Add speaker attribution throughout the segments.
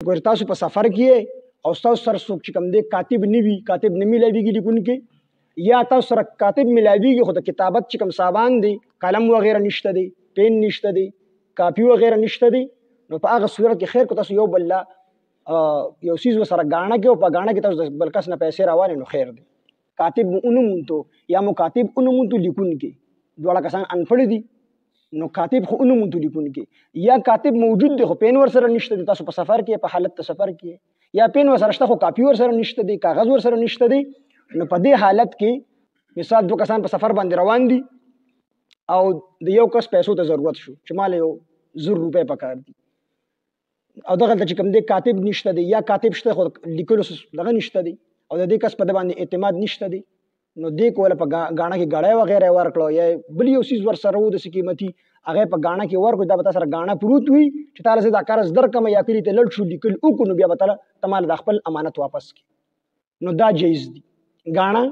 Speaker 1: ګور تاسو په سفر کې او تاسو سره څوک چې کوم دی کاتب نه وي، کاتب نه ملاویږي لیکونکي، یا تاسو سره کاتب ملاویږي خو د کتابت چې کوم سامان دی، قلم وغیره نشته دی، پین نشته دی، کاپي وغیره نشته دی، نو په هغه صورت کې خیر کو تاسو یو بل یو سیز وسره غاڼه کې او په غاڼه کې تاسو بل کس نه پیسې راوړئ نو خیر دی. کاتب اونمونتو یا مکاتب اونمونتو لیکونکي دواړه کسان انپړ دي، نو کاتب خو اونمونتو لیکونکي، یا کاتب موجود دی خو پین ور سره نشته دی، تاسو په سفر کې په حالت د سفر کې، یا پین ور سره شته خو کاپي ور سره نشته دی، کاغذ ور سره نشته دی، نو په دې حالت کې مثال دوه کسان په سفر باندې روان دي او د یو کس پیسو ته ضرورت شو چې مال یو 100 روپۍ پکار دي او دغلته چې کوم دی کاتب نشته دی یا کاتب شته خو لیکلو دغه نشته دی او د دې کس په د باندې اعتماد نشته دی، نو دې کوله په غاڼه کې غړای وغیره ورکړو یا بل یو سیز ور سره و د قیمتي هغه په غاڼه کې ورکړو، دا به تاسو سره غاڼه پروت وي چې تاسو زه دا قرض درکم یا کلی ته لړ شو لیکل وکړو، بیا به تعالی تمال د خپل امانت واپس کی، نو دا جایز دی، غاڼه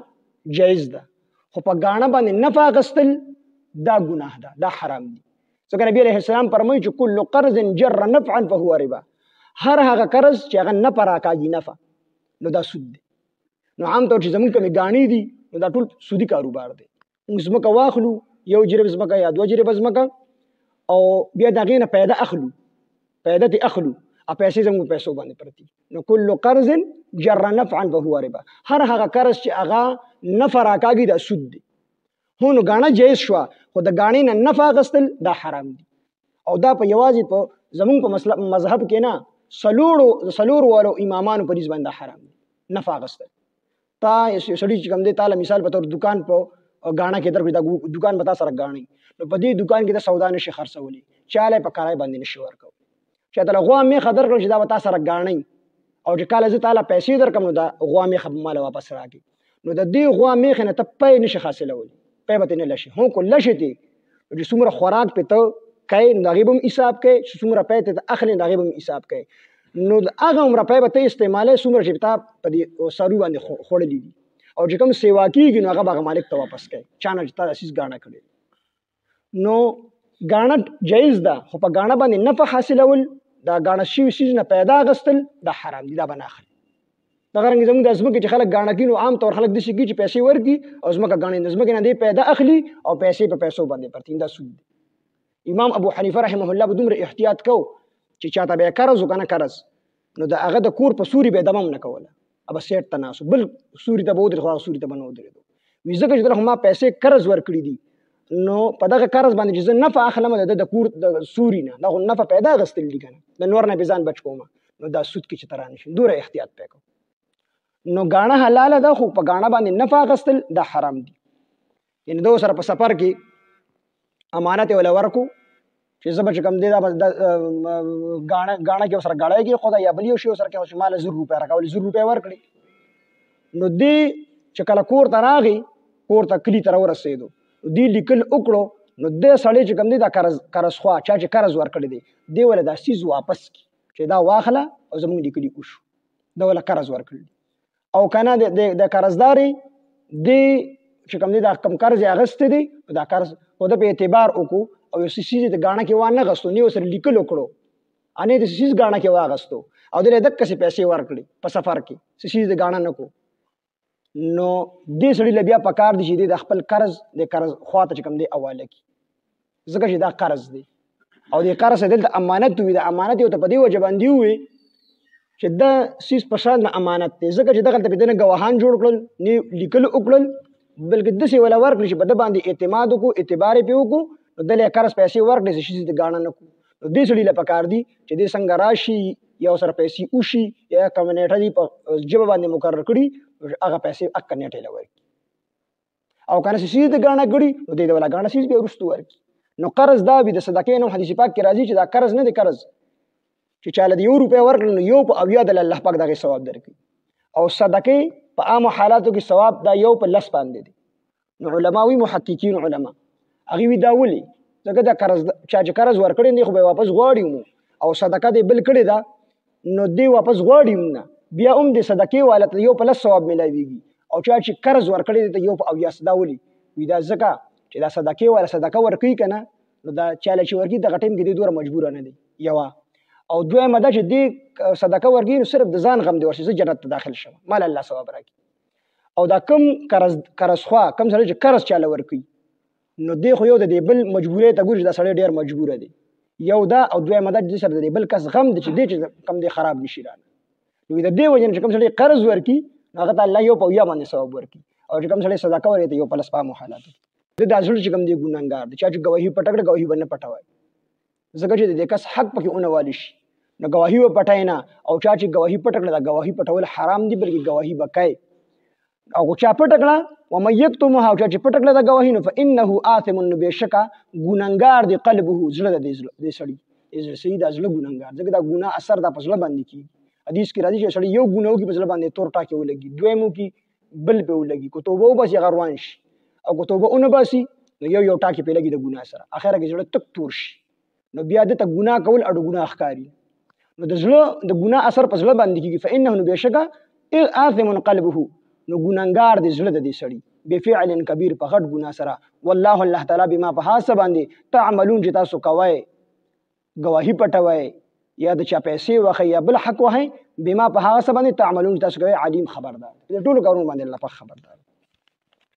Speaker 1: جایز ده، خو په غاڼه باندې نفع غستل دا ګناه ده، دا حرام دی. ځکه نبی علیه السلام فرمایي چې کل قرض جر نفعا فهو ربا، هر هغه قرض چې هغه نفع راکاږي نفع نو دا سود دی. نو عام طور چې زمونږ کومې غاڼې دي نو دا ټول سودي کاروبار دی، موږ ځمکه واخلو یو جریب ځمکه یا 2 جریبه ځمکه او بیا د هغې نه پیدا اخلو، پیدا ترې اخلو او پیسې زموږ پیسو باندې پرتې، نو کل قرض جر نفعا فهو ربا، هر هغه قرض چې هغه نفع راکاږي دا سود دی. هو نو غاڼه جایز شوه خو د غاڼې نه نفع اخیستل دا حرام دی، او دا په یوازې په زموږ په مذهب کې نه څلورو والو امامانو په نسبت باندې حرام دی نفع اخیستل. تا سړي چې کوم دی تعالی مثال په تور دکان په غاڼه کې درکړي، دا دکان به تا سره غاڼې، نو په دې دکان کې د سودا نشي خرڅولی، چاله په کرای باندې نشي ورکولی، چې تعالی غوا میخه درکړل چې دا به تا سره غاڼې او چې کله زه تعالی پیسې درکم نو دا غوا میخه مال واپس راکړي، نو د دې غوا میخه نه ته پی نشي حاصلولی، پی به نه لشي، هو کو لشي تی چې څومره خوراک په ته کوي نو هغې به هم حساب کوي، چې څومره پی ته اخلي نو هغې به هم حساب کوي، نو هغه عمره پی به ته استعمالوي څومره چې تا په دې څاروي باندې خوړلي دي، او چې کوم سیوا کېږي نو هغه به هغه مالک ته واپس کوي، چا نه چې تا داسې غاڼه کړې. نو غاڼه جایز ده خو په غاڼه باندې نفع حاصلول، دا غاڼه شوي څیز نه پیدا اخیستل دا حرام دي، دا به نه اخلي. دغه رنګ زموږ د ځمکې چې خلک غاڼه کوي نو عام طور خلک داسې کوي چې پیسې ورکړي او ځمکه غاڼې د ځمکې نه دی پیدا اخلي او پیسې په پیسو باندې پرتې، دا سود دی. امام ابو حنیفه رحمه الله به دومره احتیاط کو چې چاته به قرض وکنه قرض نو د هغه د کور په سوري به دمم نه کوله، اب سیټ تناسو بل سوري ته به ودرېد خو هغه سوري ته به نه ودرېدو، وي ځکه چې دلته ما پیسې قرض ورکړي دي نو په دغه قرض باندې چې زه نفع اخلم د کور د سوري نه دغه نفع پیدا اخیستل دي که نه د نور نه به ځان بچ کوم، نو دا سود کې چې ته رانشي دومره احتیاط پې کوو. نو غاڼه حلاله ده خو په غاڼه باندې نفع اخیستل دا حرام دي. یعنې دو سره په سفر کې امانت یې وله ورکو چې زه به چې کوم دی دا غاڼه کې ورسره ګړی کې خو دا یا بل یو شي ورسره کې چې ماله 100 روپۍ راکولې 100 روپۍ ورکړې، نو دې چې کله کور ته راغی کور ته کلي ته راورسېدو دې لیکل وکړو نو دې سړی چې کوم دی دا قرض خوا چا چې قرض ورکړی دی دې وله دا سیز واپس کړي چې دا واخله او زموږ لیکلي وشو، دا وله قرض ورکړي، او که نه د قرضدارې دې چې کوم دی دا کم قرض یې اخیستی دی دا قرض خو ده په اعتبار وکړو او یو سیز د غاڼه کې وانه غستو نه ورسره لیکل وکړو انې د سیز غاڼه کې واغستو او دلته دقسې پیسې ورکړي په سفر کې سیز د غاڼه نه کو، نو دې سړي له بیا پکار دي چې د خپل قرض د قرض خواته چې کوم دی حواله کړي، ځکه چې دا قرض دی او د قرض دلته امانت وي، د امانت یو ته په دې وجه باندې وي چې دا سیز په شان د امانت دی، ځکه چې دغلته په دې نه ګواهان جوړ کړل نه لیکل وکړل بلکې داسې وله ورکړي چې په ده باندې اعتماد وکړو اعتبار یې پرې وکړو نو دلته قرض پیسې ورکړي چې شي د غاڼه نه کړو، نو دې سړي له پکار دي چې دې څنګه راشي یا ورسره پیسې وشي یا کومه نیټه دي په ژبه باندې مقرر کړي هغه پیسې اکه نیټې له ورکړي، او که نه سیز د غاڼه کړي نو دې د وله غاڼه سیز بیا وروستو ورکړي. نو قرض دا وي د صدقې نه حدیث پاک کې راځي چې دا قرض نه دی، قرض چې چاله د 1 روپۍ ورکړل نو 1 په 80 د الله پاک دغه ثواب درکړي، او صدقې په عامو حالاتو کې ثواب دا 1 په 10 باندې دی. نو علماوي محققین علما هغې وي دا ولې ځکه دا قرض چا چې قرض ورکړی دی خو به یې واپس غواړي مو او صدقه دې بل کړې ده نو دې واپس غواړي هم نه، بیا هم د صدقې والا ته 1 په 10 ثواب میلاویږي، او چا چې قرض ورکړی دی ته 1 په 80 دا ولې وي دا ځکه چې دا صدقې والا صدقه ورکوي که نه نو دا چاله چې ورکوي دغه ټایم کې دې دومره مجبوره نه دی یوه، او دویمه دا چې دې صدقه ورکوي نو صرف د ځان غم دی ورشي زه جنت ته داخل شم مال الله ثواب راکړي. او دا کم قرضخوا کم سړی چې قرض چاله ورکوي نو دی خو یو د دې بل مجبورۍ ته ګوري چې دا سړی ډېر مجبوره دی یو دا او دویمه دا چې سره د دې بل کس غم دی چې دی چې کم دی خراب نشي رانه. نو د دې وجه نه چې کوم سړی قرض ورکوي نو هغه ته الله یو په ویا باندې ثواب ورکوي او چې کوم سړی صدقه ورکوي ته یو په لسپامو حالاتو د دا زړه چې کوم دی ګناهګار دی چا چې ګواهي پټه کړه ګواهي به نه پټوي ځکه چې د دې کس حق پکې اونوالی شي نو ګواهي به پټای نه او چا چې ګواهي پټه کړه دا ګواهي پټول حرام دی بلکې ګواهي به کوي او چا پټه کړه ومن یکتمها او چا چې پټه کړه دا ګواهي نو فانه آثم نو بشکا ګناهګار دی قلبه زړه د دې سړي سید ازله ګناهګار ځکه دا ګناه اثر د پسله باندې کی حدیث کې راځي چې سړی یو ګناو کې پسله باندې تور ټاکه ولګي دویمو کې بل په ولګي کو توبه وبس غروان شي او کو توبه اون باسي نو یو ټاکه په لګي د ګناه سره اخره کې زړه تک تور شي نو بیا د ته ګناه کول اډو ګناه ښکاری نو د زړه د ګناه اثر پسله باندې کیږي فانه نو بشکا آثم قلبه نو ګناهګار دی زړه د دې سړي بفعل کبیر په غټ ګناه سره والله الله تعالی بما په حساب باندې تعملون چې تاسو کوی گواهی پټوي یا د چا پیسې واخی یا بل حق وهي بما په هغه څه باندې تعملون تاسو کوي علیم خبردار ټول کارونه باندې الله په خبردار